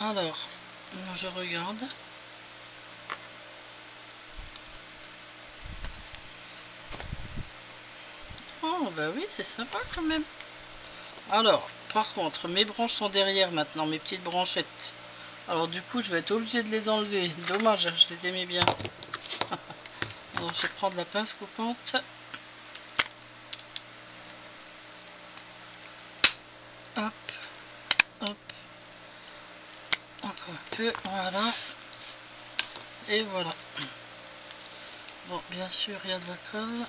Alors, je regarde. Oh, bah oui, c'est sympa quand même. Alors, par contre, mes branches sont derrière maintenant, mes petites branchettes. Alors du coup, je vais être obligée de les enlever. Dommage, je les aimais bien. Alors, je vais prendre la pince coupante. Hop, hop. Encore un peu, voilà. Et voilà. Bon, bien sûr, il y a de la colle.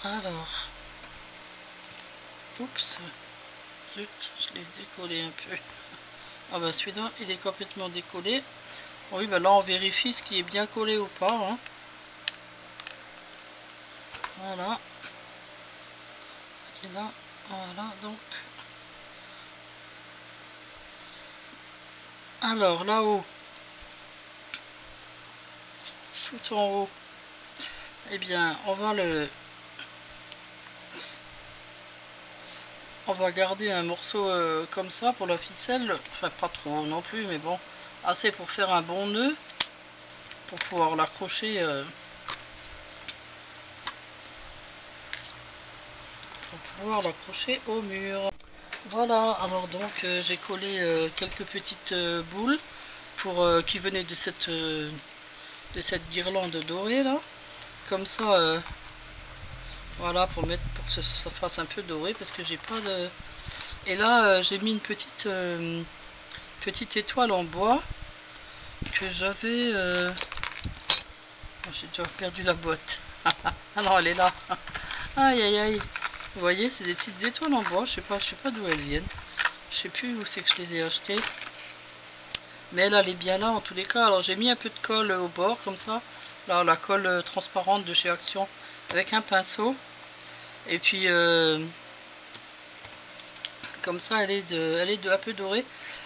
Alors, oups, zut, je l'ai décollé un peu. Ah bah celui-là, il est complètement décollé. Oui, bah là, on vérifie ce qui est bien collé ou pas. Hein. Voilà. Et là, voilà, donc. Alors, là-haut, tout en haut, eh bien, on va garder un morceau comme ça pour la ficelle. Enfin, pas trop non plus, mais bon, assez pour faire un bon nœud, pour pouvoir l'accrocher au mur. Voilà, alors donc j'ai collé quelques petites boules pour qui venaient de cette guirlande dorée là. Comme ça, voilà, pour que ça fasse un peu doré parce que j'ai pas de. Et là, j'ai mis une petite étoile en bois que j'avais. J'ai déjà perdu la boîte. Ah non, elle est là. Aïe aïe aïe. Vous voyez, c'est des petites étoiles en bois. Je sais pas d'où elles viennent. Je sais plus où c'est que je les ai achetées. Mais elle est bien là en tous les cas. Alors j'ai mis un peu de colle au bord comme ça. Là, la colle transparente de chez Action avec un pinceau. Et puis comme ça, elle est un peu dorée.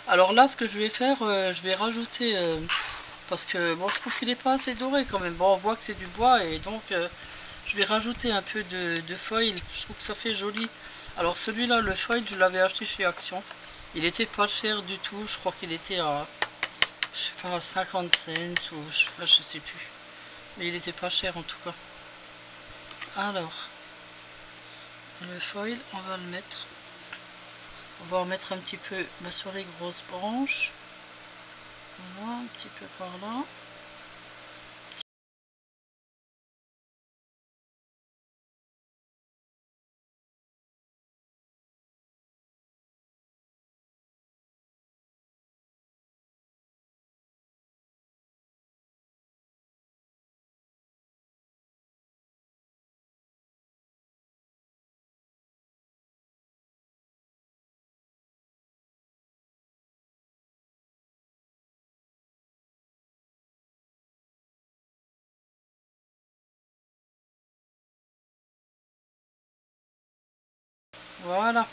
Alors là, ce que je vais faire, je vais rajouter parce que bon, je trouve qu'il n'est pas assez doré quand même. Bon, on voit que c'est du bois et donc je vais rajouter un peu de foil. Je trouve que ça fait joli. Alors celui-là, le foil, je l'avais acheté chez Action. Il était pas cher du tout. Je crois qu'il était à, je sais pas, 50 cents ou je sais plus. Mais il était pas cher en tout cas. Alors, le foil, on va le mettre. On va en mettre un petit peu sur les grosses branches. Voilà, un petit peu par là. Voilà.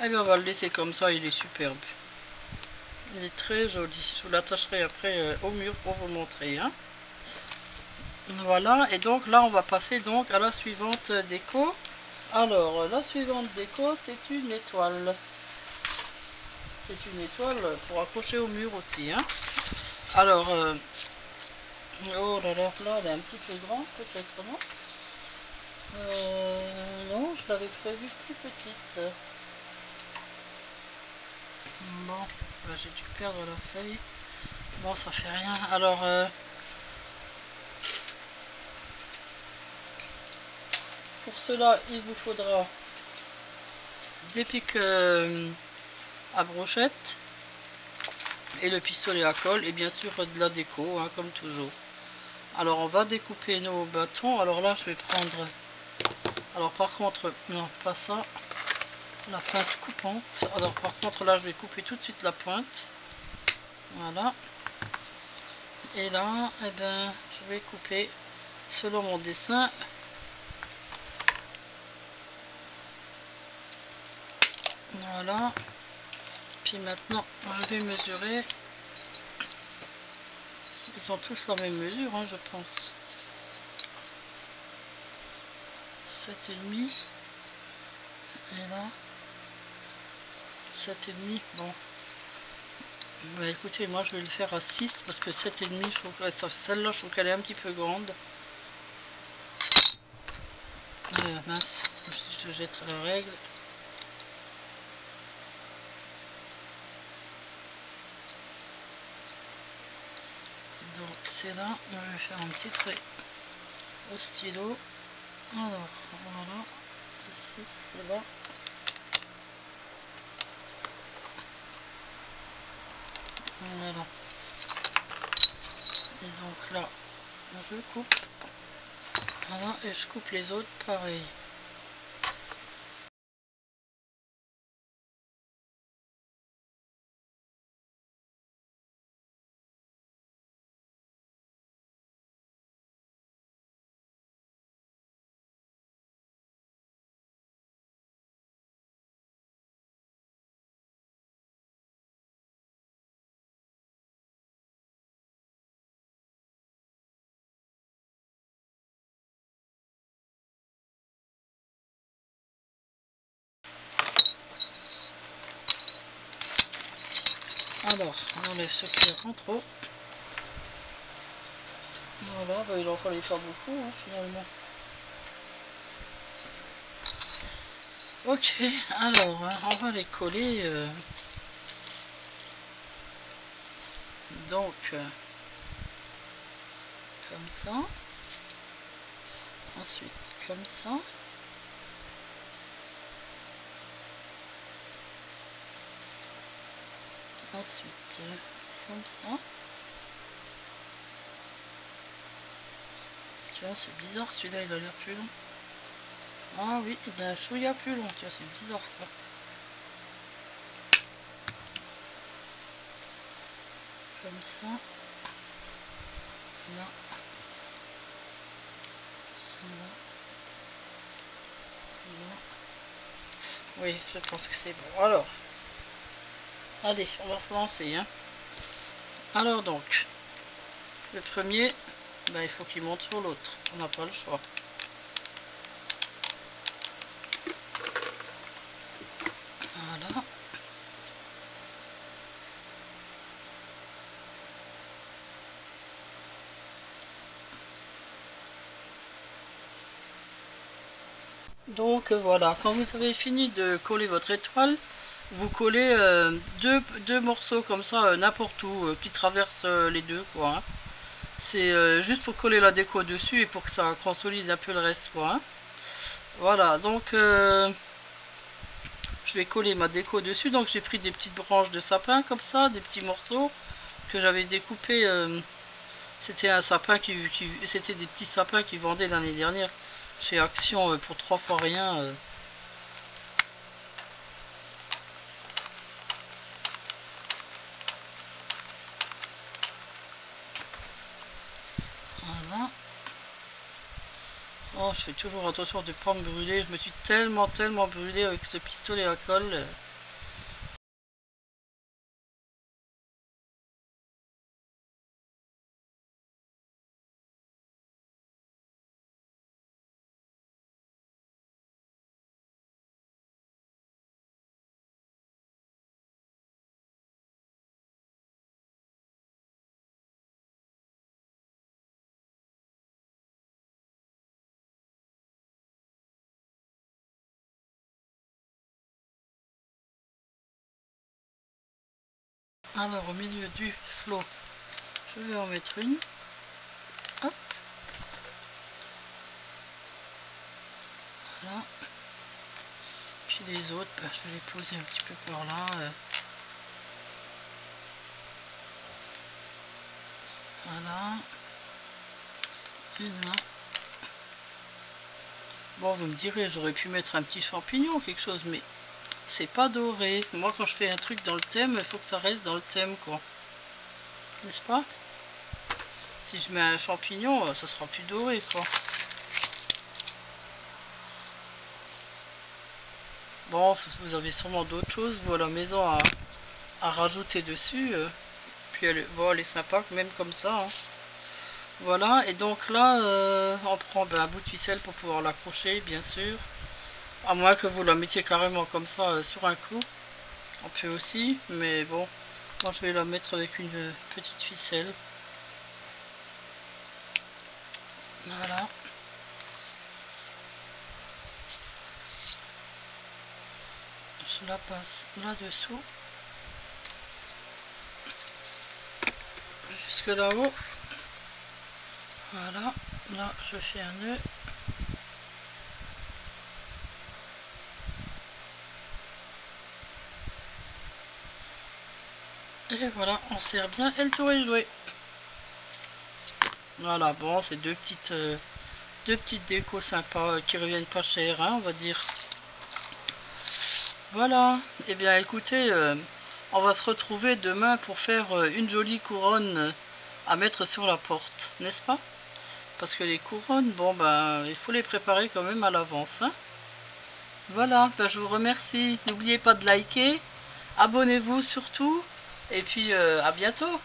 Et bien on va le laisser comme ça, il est superbe. Il est très joli. Je vous l'attacherai après au mur pour vous montrer. Hein. Voilà, et donc là on va passer donc à la suivante déco. Alors la suivante déco, c'est une étoile. C'est une étoile pour accrocher au mur aussi. Hein. Alors, oh là là, là elle est un petit peu grande peut-être, non? Non, je l'avais prévue plus petite. Bon, bah, j'ai dû perdre la feuille. Bon, ça fait rien. Alors, pour cela, il vous faudra des pics à brochette et le pistolet à colle et bien sûr de la déco, hein, comme toujours. Alors, on va découper nos bâtons. Alors là, je vais prendre... Alors, par contre, non, pas ça. La pince coupante. Alors, par contre, là, je vais couper tout de suite la pointe. Voilà. Et là, eh ben, je vais couper selon mon dessin. Voilà. Puis maintenant, je vais mesurer. Ils ont tous la même mesure, hein, je pense. 7,5. Et là. 7,5. Bon. Bah écoutez, moi je vais le faire à 6 parce que 7,5, je trouve que celle-là, je trouve qu'elle est un petit peu grande. Ah mince, je jette la règle. Donc c'est là, je vais faire un petit trait au stylo. Alors, voilà, ici c'est là. Voilà. Et donc là, je coupe. Voilà, et je coupe les autres pareil. Alors, on enlève ce qui est en trop. Voilà, bah, il en fallait pas beaucoup hein, finalement. Ok, alors hein, on va les coller. Donc, comme ça. Ensuite, comme ça. Ensuite, comme ça. Tiens, c'est bizarre, celui-là, il a l'air plus long. Ah oui, il a un chouïa plus long, tiens, c'est bizarre ça. Comme ça. Là. Là. Là. Oui, je pense que c'est bon. Alors, allez, on va se lancer. Hein. Alors donc, le premier, ben, il faut qu'il monte sur l'autre. On n'a pas le choix. Voilà. Donc voilà, quand vous avez fini de coller votre étoile, vous collez deux morceaux comme ça n'importe où qui traversent les deux quoi. Hein. C'est juste pour coller la déco dessus et pour que ça consolide un peu le reste quoi. Hein. Voilà, donc je vais coller ma déco dessus. Donc j'ai pris des petites branches de sapin comme ça, des petits morceaux que j'avais découpés. C'était un sapin c'était des petits sapins qui vendaient l'année dernière chez Action pour 3 fois rien. Voilà. Oh, je fais toujours attention de ne pas me brûler. Je me suis tellement brûlée avec ce pistolet à colle. Alors, au milieu du flot, je vais en mettre une. Hop. Voilà. Puis les autres, bah, je vais les poser un petit peu par là. Voilà. Une là. Bon, vous me direz, j'aurais pu mettre un petit champignon, quelque chose, mais c'est pas doré. Moi, quand je fais un truc dans le thème, il faut que ça reste dans le thème, quoi. N'est-ce pas? Si je mets un champignon, ça sera plus doré, quoi. Bon, vous avez sûrement d'autres choses, vous, à la maison, à rajouter dessus. Puis, elle est sympa, même comme ça. Hein. Voilà, et donc là, on prend un bout de ficelle pour pouvoir l'accrocher, bien sûr. À moins que vous la mettiez carrément comme ça sur un clou. On peut aussi, mais bon, moi je vais la mettre avec une petite ficelle. Voilà. Je la passe là-dessous. Jusque là-haut. Voilà. Là, je fais un nœud. Et voilà, on serre bien et le tour est joué. Voilà, bon, c'est deux petites décos sympas qui reviennent pas cher, hein, on va dire. Voilà, et bien écoutez, on va se retrouver demain pour faire une jolie couronne à mettre sur la porte, n'est-ce pas? Parce que les couronnes, bon ben, il faut les préparer quand même à l'avance, hein. Voilà, ben, je vous remercie. N'oubliez pas de liker, abonnez-vous surtout, et puis à bientôt.